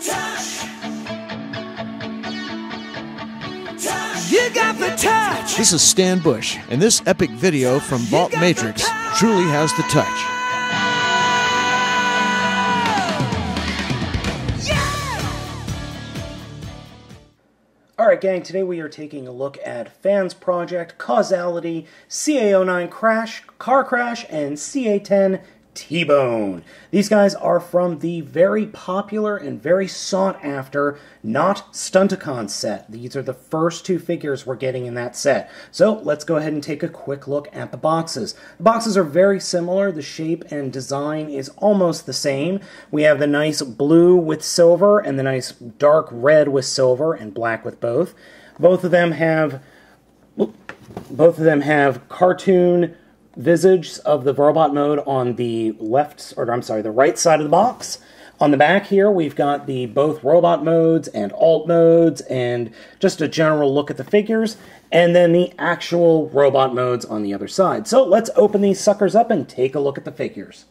You got the touch. This is Stan Bush, and this epic video from Vault Matrix truly has the touch. Alright gang, today we are taking a look at FansProject, Causality, CA-09 Crash, Car Crash, and CA-10 T-Bone. These guys are from the very popular and very sought-after Not-Stunticons set. These are the first two figures we're getting in that set. So let's go ahead and take a quick look at the boxes. The boxes are very similar. The shape and design is almost the same. We have the nice blue with silver and the nice dark red with silver and black with both. Both of them have cartoon visage of the robot mode on the the right side of the box. On the back here, we've got the both robot modes and alt modes and just a general look at the figures, and then the actual robot modes on the other side. So let's open these suckers up and take a look at the figures.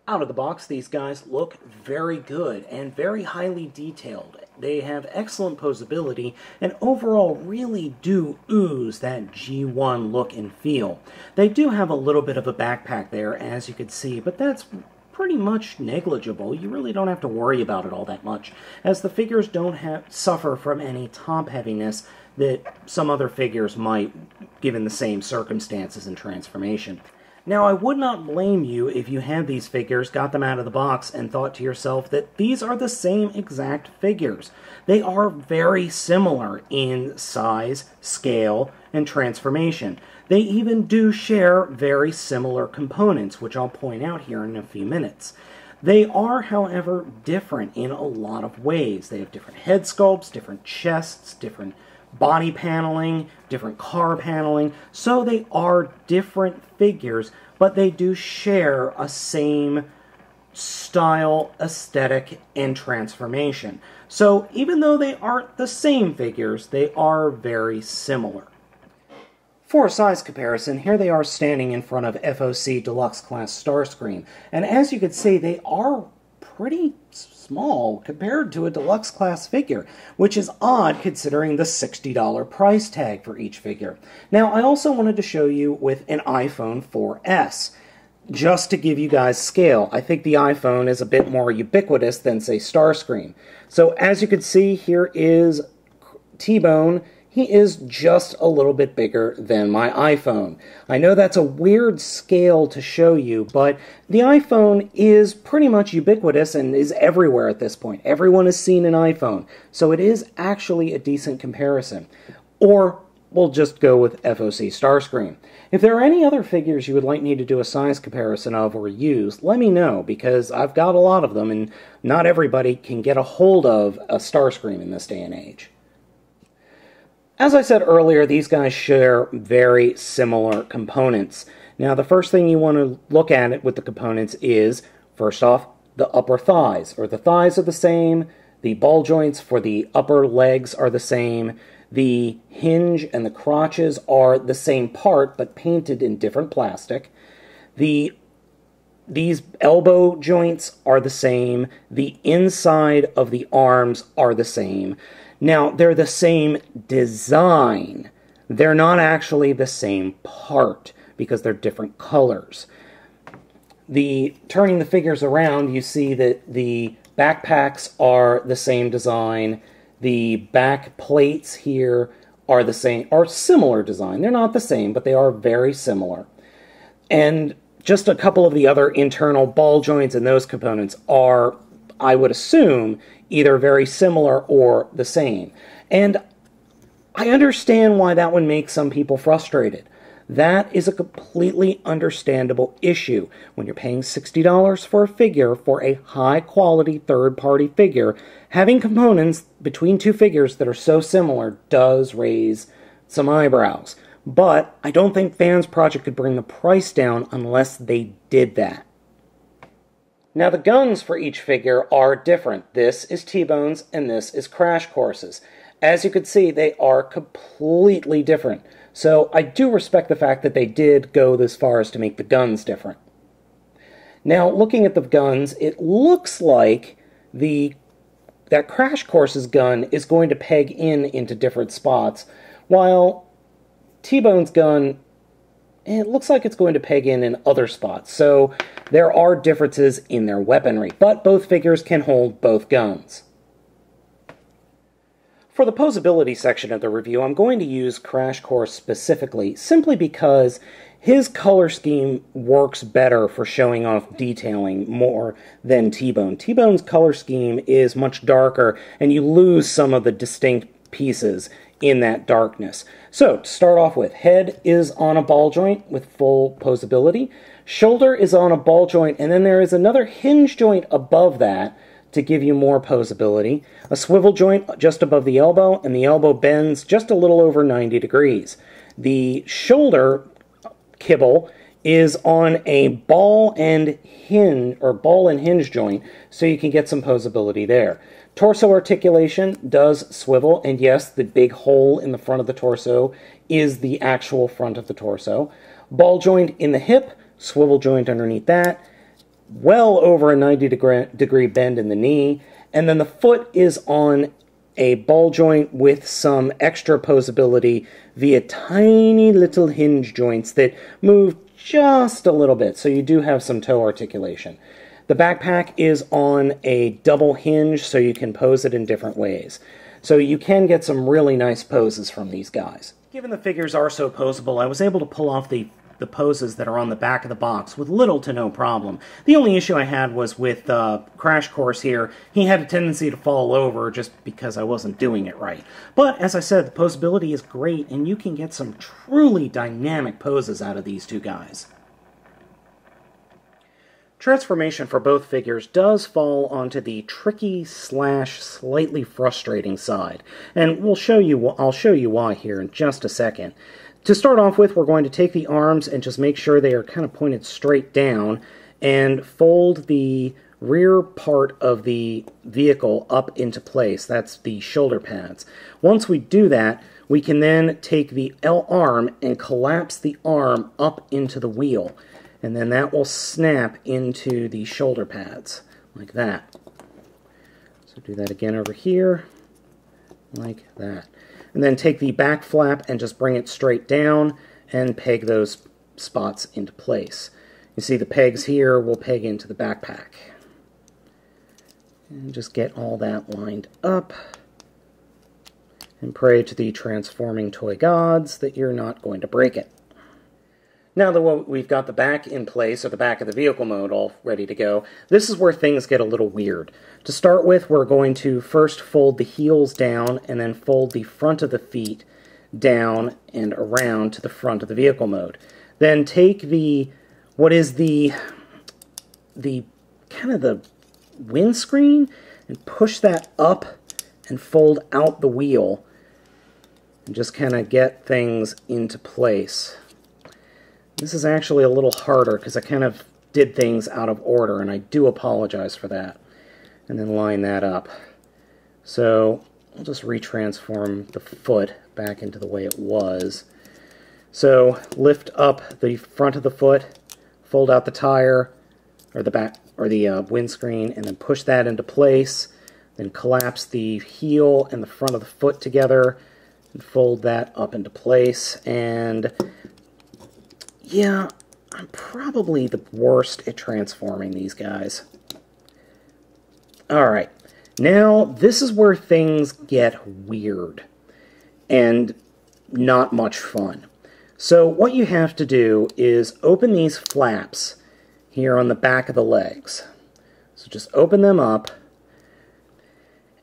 Out of the box, these guys look very good and very highly detailed. They have excellent posability and overall really do ooze that G1 look and feel. They do have a little bit of a backpack there, as you can see, but that's pretty much negligible. You really don't have to worry about it all that much, as the figures don't suffer from any top heaviness that some other figures might, given the same circumstances and transformation. Now, I would not blame you if you had these figures, got them out of the box, and thought to yourself that these are the same exact figures. They are very similar in size, scale, and transformation. They even do share very similar components, which I'll point out here in a few minutes. They are, however, different in a lot of ways. They have different head sculpts, different chests, different body paneling, different car paneling, so they are different figures, but they do share a same style, aesthetic, and transformation. So even though they aren't the same figures, they are very similar. For a size comparison, here they are standing in front of FOC Deluxe Class Starscream, and as you can see, they are pretty small compared to a deluxe class figure, which is odd considering the $60 price tag for each figure. Now, I also wanted to show you with an iPhone 4S, just to give you guys scale. I think the iPhone is a bit more ubiquitous than, say, Starscream. So, as you can see, here is T-Bone. He is just a little bit bigger than my iPhone. I know that's a weird scale to show you, but the iPhone is pretty much ubiquitous and is everywhere at this point. Everyone has seen an iPhone, so it is actually a decent comparison. Or we'll just go with FOC Starscream. If there are any other figures you would like me to do a size comparison of or use, let me know, because I've got a lot of them, and not everybody can get a hold of a Starscream in this day and age. As I said earlier, these guys share very similar components. Now, the first thing you want to look at it with the components is, first off, the upper thighs, or the thighs are the same, the ball joints for the upper legs are the same, the hinge and the crotches are the same part, but painted in different plastic. These elbow joints are the same, the inside of the arms are the same. Now, they're the same design. They're not actually the same part, because they're different colors. Turning the figures around, you see that the backpacks are the same design. The back plates here are the same, are similar design. They're not the same, but they are very similar. And just a couple of the other internal ball joints and those components are, I would assume, either very similar or the same. And I understand why that would make some people frustrated. That is a completely understandable issue. When you're paying $60 for a figure, for a high-quality third-party figure, having components between two figures that are so similar does raise some eyebrows. But I don't think FansProject could bring the price down unless they did that. Now, the guns for each figure are different. This is T-Bone's and this is Crash Course's. As you can see, they are completely different. So I do respect the fact that they did go this far as to make the guns different. Now, looking at the guns, it looks like the that Crash Course's gun is going to peg into different spots, while T-Bone's gun, it looks like it's going to peg in other spots. So there are differences in their weaponry, but both figures can hold both guns. For the posability section of the review, I'm going to use Crash Course specifically, simply because his color scheme works better for showing off detailing more than T-Bone. T-Bone's color scheme is much darker, and you lose some of the distinct pieces in that darkness. So, to start off with, head is on a ball joint with full posability. Shoulder is on a ball joint, and then there is another hinge joint above that to give you more posability. A swivel joint just above the elbow, and the elbow bends just a little over 90 degrees. The shoulder kibble is on a ball and hinge joint, so you can get some posability there. Torso articulation does swivel, and yes, the big hole in the front of the torso is the actual front of the torso. Ball joint in the hip, swivel joint underneath that, well over a 90 degree bend in the knee, and then the foot is on a ball joint with some extra posability via tiny little hinge joints that move just a little bit, so you do have some toe articulation. The backpack is on a double hinge, so you can pose it in different ways. So you can get some really nice poses from these guys. Given the figures are so posable, I was able to pull off the poses that are on the back of the box with little to no problem. The only issue I had was with Crash Course here. He had a tendency to fall over just because I wasn't doing it right. But, as I said, the posability is great, and you can get some truly dynamic poses out of these two guys. Transformation for both figures does fall onto the tricky / slightly frustrating side, and I'll show you why here in just a second. To start off with, we're going to take the arms and just make sure they are kind of pointed straight down and fold the rear part of the vehicle up into place. That's the shoulder pads. Once we do that, we can then take the L arm and collapse the arm up into the wheel, and then that will snap into the shoulder pads, like that. So do that again over here, like that. And then take the back flap and just bring it straight down and peg those spots into place. You see the pegs here will peg into the backpack. And just get all that lined up. And pray to the transforming toy gods that you're not going to break it. Now that we've got the back in place, or the back of the vehicle mode all ready to go, this is where things get a little weird. To start with, we're going to first fold the heels down, and then fold the front of the feet down and around to the front of the vehicle mode. Then take what is the kind of the windscreen, and push that up and fold out the wheel, and just kind of get things into place. This is actually a little harder because I kind of did things out of order, and I do apologize for that. And then line that up. So I'll just retransform the foot back into the way it was. So lift up the front of the foot, fold out the tire, or the back, or the windscreen, and then push that into place. Then collapse the heel and the front of the foot together, and fold that up into place. And yeah, I'm probably the worst at transforming these guys. Alright, now this is where things get weird and not much fun. So what you have to do is open these flaps here on the back of the legs. So just open them up,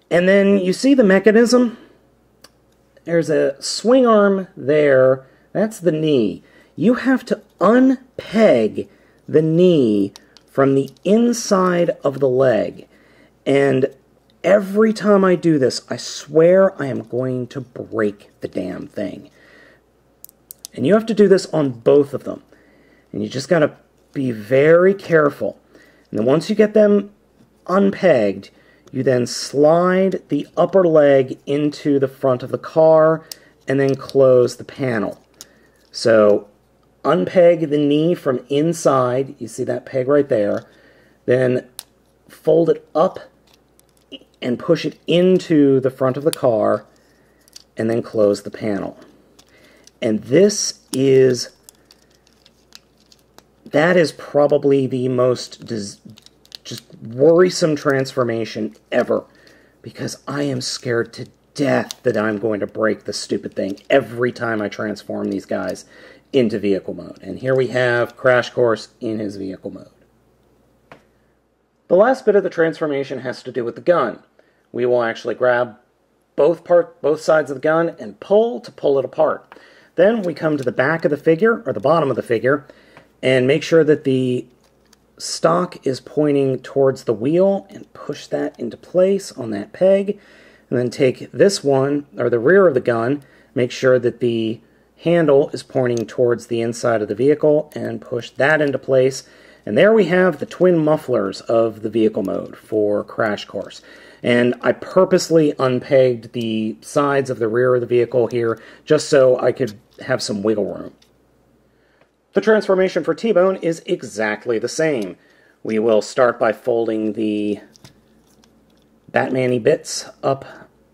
and then you see the mechanism? There's a swing arm there, that's the knee. You have to unpeg the knee from the inside of the leg. And every time I do this, I swear I am going to break the damn thing. And you have to do this on both of them. And you just got to be very careful. And then once you get them unpegged, you then slide the upper leg into the front of the car and then close the panel. So unpeg the knee from inside, you see that peg right there, then fold it up and push it into the front of the car, and then close the panel. And that is probably the most just worrisome transformation ever, because I am scared to death that I'm going to break the stupid thing every time I transform these guys into vehicle mode. And here we have Crash Course in his vehicle mode. The last bit of the transformation has to do with the gun. We will actually grab both sides of the gun and pull it apart. Then we come to the back of the figure, or the bottom of the figure, and make sure that the stock is pointing towards the wheel and push that into place on that peg. And then take this one, or the rear of the gun, make sure that the handle is pointing towards the inside of the vehicle and push that into place. And there we have the twin mufflers of the vehicle mode for Crash Course. And I purposely unpegged the sides of the rear of the vehicle here just so I could have some wiggle room. The transformation for T-Bone is exactly the same. We will start by folding the Batman-y bits up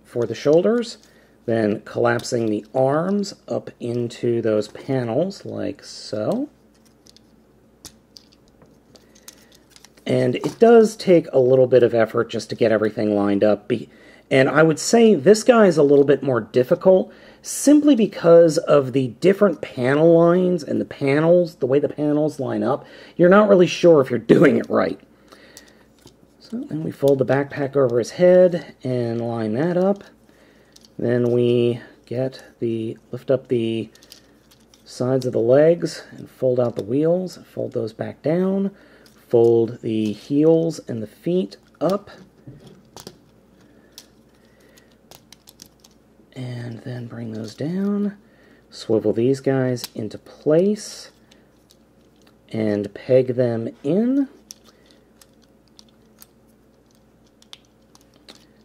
for the shoulders, then collapsing the arms up into those panels like so. And it does take a little bit of effort just to get everything lined up. And I would say this guy is a little bit more difficult simply because of the different panel lines and the way the panels line up. You're not really sure if you're doing it right. So then we fold the backpack over his head and line that up. Then we lift up the sides of the legs and fold out the wheels, fold those back down. Fold the heels and the feet up, and then bring those down, swivel these guys into place, and peg them in.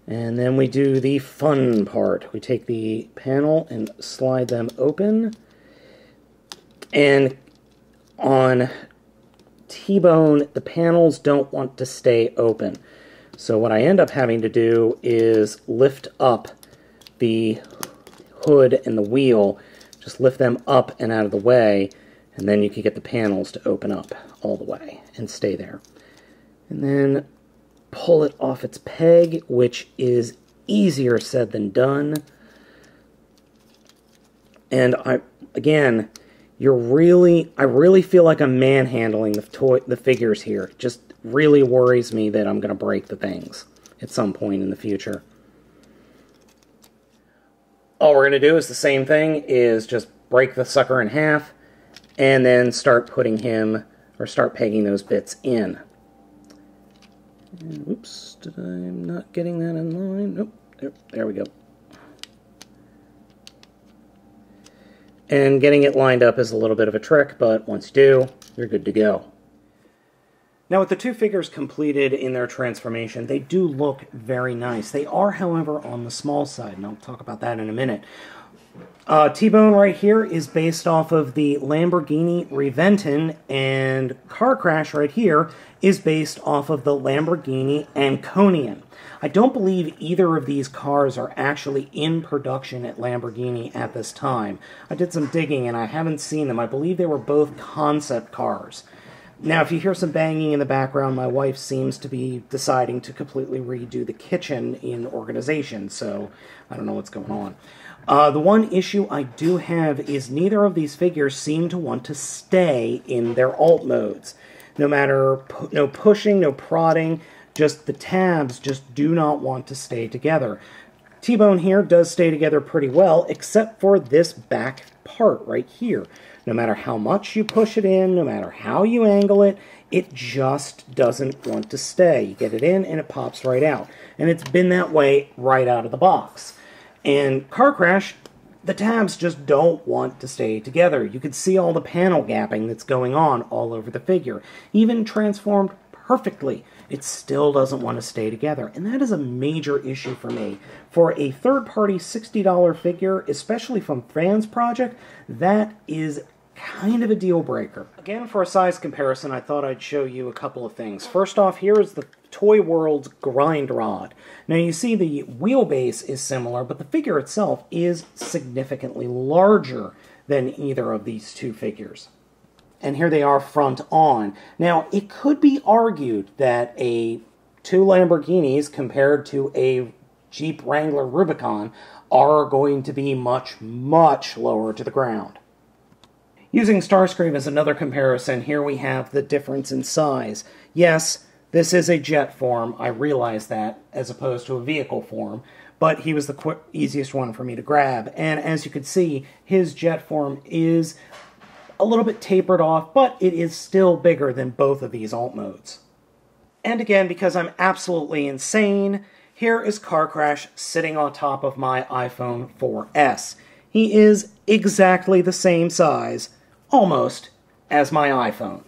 And then we do the fun part. We take the panel and slide them open, and on T-Bone, the panels don't want to stay open. So what I end up having to do is lift up the hood and the wheel, just lift them up and out of the way, and then you can get the panels to open up all the way and stay there. And then pull it off its peg, which is easier said than done. And I really feel like I'm manhandling the figures here. It just really worries me that I'm going to break the things at some point in the future. All we're going to do is the same thing, is just break the sucker in half, and then start pegging those bits in. And, oops, I'm not getting that in line. Nope, there we go. And getting it lined up is a little bit of a trick, but once you do, you're good to go. Now, with the two figures completed in their transformation, they do look very nice. They are, however, on the small side, and I'll talk about that in a minute. T-Bone right here is based off of the Lamborghini Reventon, and Car Crash right here is based off of the Lamborghini Anconian. I don't believe either of these cars are actually in production at Lamborghini at this time. I did some digging and I haven't seen them. I believe they were both concept cars. Now, if you hear some banging in the background, my wife seems to be deciding to completely redo the kitchen in organization, so I don't know what's going on. The one issue I do have is neither of these figures seem to want to stay in their alt modes. No pushing, no prodding, just the tabs just do not want to stay together. T-Bone here does stay together pretty well, except for this back part right here. No matter how much you push it in, no matter how you angle it, it just doesn't want to stay. You get it in and it pops right out. And it's been that way right out of the box. And Car Crash, the tabs just don't want to stay together. You can see all the panel gapping that's going on all over the figure. Even transformed perfectly, it still doesn't want to stay together. And that is a major issue for me. For a third-party $60 figure, especially from FansProject, that is kind of a deal breaker. Again, for a size comparison, I thought I'd show you a couple of things. First off, here is the Toy World's Grind Rod. Now you see the wheelbase is similar, but the figure itself is significantly larger than either of these two figures. And here they are front on. Now, it could be argued that two Lamborghinis compared to a Jeep Wrangler Rubicon are going to be much, much lower to the ground. Using Starscream as another comparison, here we have the difference in size. Yes, this is a jet form, I realize that, as opposed to a vehicle form, but he was the easiest one for me to grab. And as you can see, his jet form is a little bit tapered off, but it is still bigger than both of these alt modes. And again, because I'm absolutely insane, here is Car Crash sitting on top of my iPhone 4S. He is exactly the same size, almost, as my iPhone.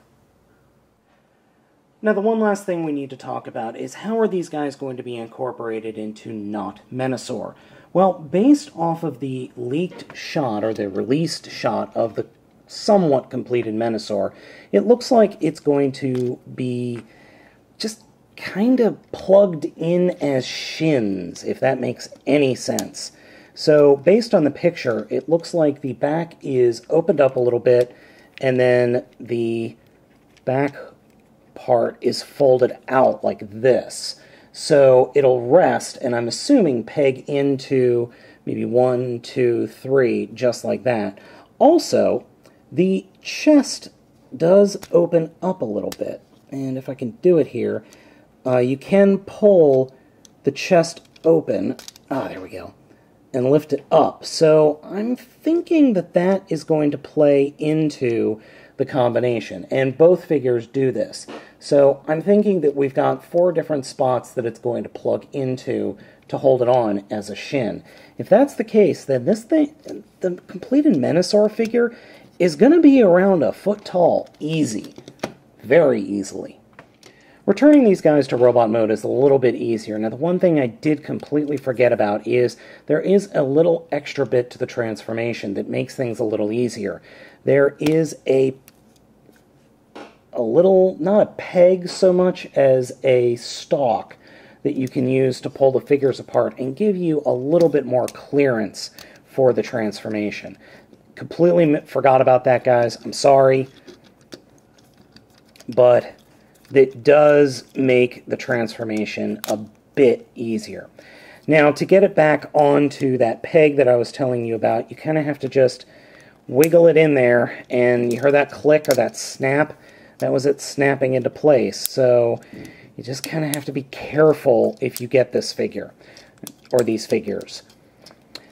Now, the one last thing we need to talk about is how are these guys going to be incorporated into Not Menasor? Well, based off of the leaked shot, or the released shot of the somewhat completed Menasor, it looks like it's going to be just kind of plugged in as shins, if that makes any sense. So, based on the picture, it looks like the back is opened up a little bit, and then the back part is folded out like this. So, it'll rest, and I'm assuming peg into maybe 1, 2, 3, just like that. Also, the chest does open up a little bit, and if I can do it here, you can pull the chest open, there we go, and lift it up. So I'm thinking that that is going to play into the combination, and both figures do this. So I'm thinking that we've got 4 different spots that it's going to plug into to hold it on as a shin. If that's the case, then this thing, the completed Menasor figure, is going to be around a foot tall, easy, very easily. Returning these guys to robot mode is a little bit easier. Now, the one thing I did completely forget about is there is a little extra bit to the transformation that makes things a little easier. There is a little, not a peg so much as a stalk that you can use to pull the figures apart and give you a little bit more clearance for the transformation. Completely forgot about that, guys. I'm sorry. But it does make the transformation a bit easier. Now, to get it back onto that peg that I was telling you about, you kind of have to just wiggle it in there, and you heard that click or that snap? That was it snapping into place. So you just kind of have to be careful if you get this figure, or these figures.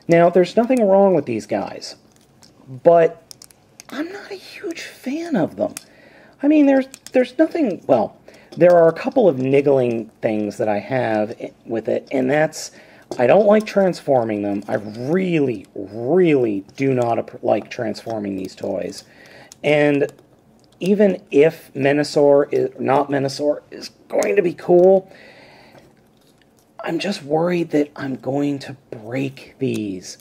Now, there's nothing wrong with these guys, but I'm not a huge fan of them. I mean, there's nothing, well, there are a couple of niggling things that I have with it, and that's, I don't like transforming them. I really, really do not like transforming these toys. And even if Not Menasor is going to be cool, I'm just worried that I'm going to break these.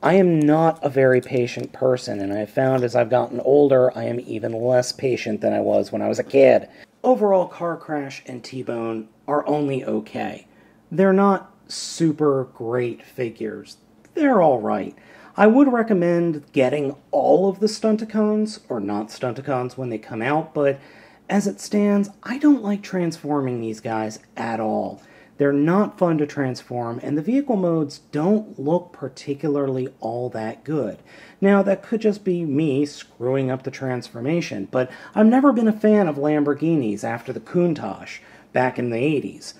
I am not a very patient person, and I have found as I've gotten older, I am even less patient than I was when I was a kid. Overall, Car Crash and T-Bone are only okay. They're not super great figures. They're alright. I would recommend getting all of the Stunticons, or Not-Stunticons, when they come out, but as it stands, I don't like transforming these guys at all. They're not fun to transform, and the vehicle modes don't look particularly all that good. Now, that could just be me screwing up the transformation, but I've never been a fan of Lamborghinis after the Countach back in the 80s,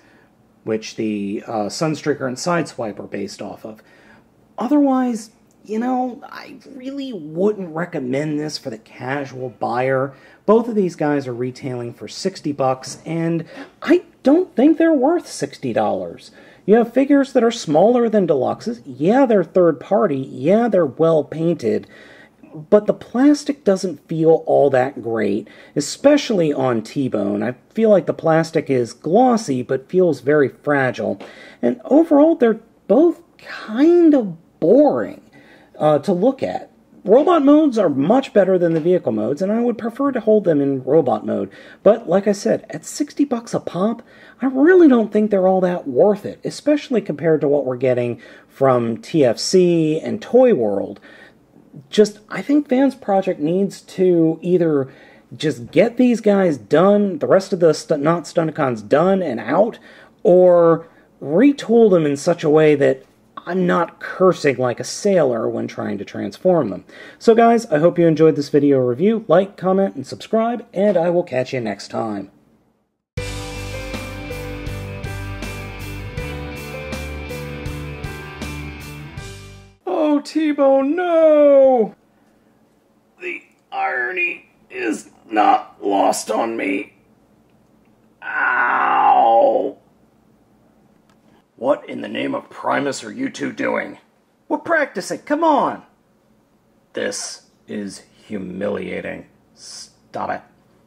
which the Sunstreaker and Sideswipe are based off of. Otherwise, you know, I really wouldn't recommend this for the casual buyer. Both of these guys are retailing for $60, and I don't think they're worth $60. You have figures that are smaller than deluxes. Yeah, they're third party. Yeah, they're well painted. But the plastic doesn't feel all that great, especially on T-Bone. I feel like the plastic is glossy, but feels very fragile. And overall, they're both kind of boring to look at. robot modes are much better than the vehicle modes, and I would prefer to hold them in robot mode. But like I said, at $60 a pop, I really don't think they're all that worth it, especially compared to what we're getting from TFC and Toy World. I think FansProject needs to either just get these guys done, the rest of the Not-Stunticons done and out, or retool them in such a way that I'm not cursing like a sailor when trying to transform them. So guys, I hope you enjoyed this video review. Like, comment, and subscribe, and I will catch you next time. Oh, T-Bone, no! The irony is not lost on me. Ow! What in the name of Primus are you two doing? We're practicing, come on! This is humiliating. Stop it.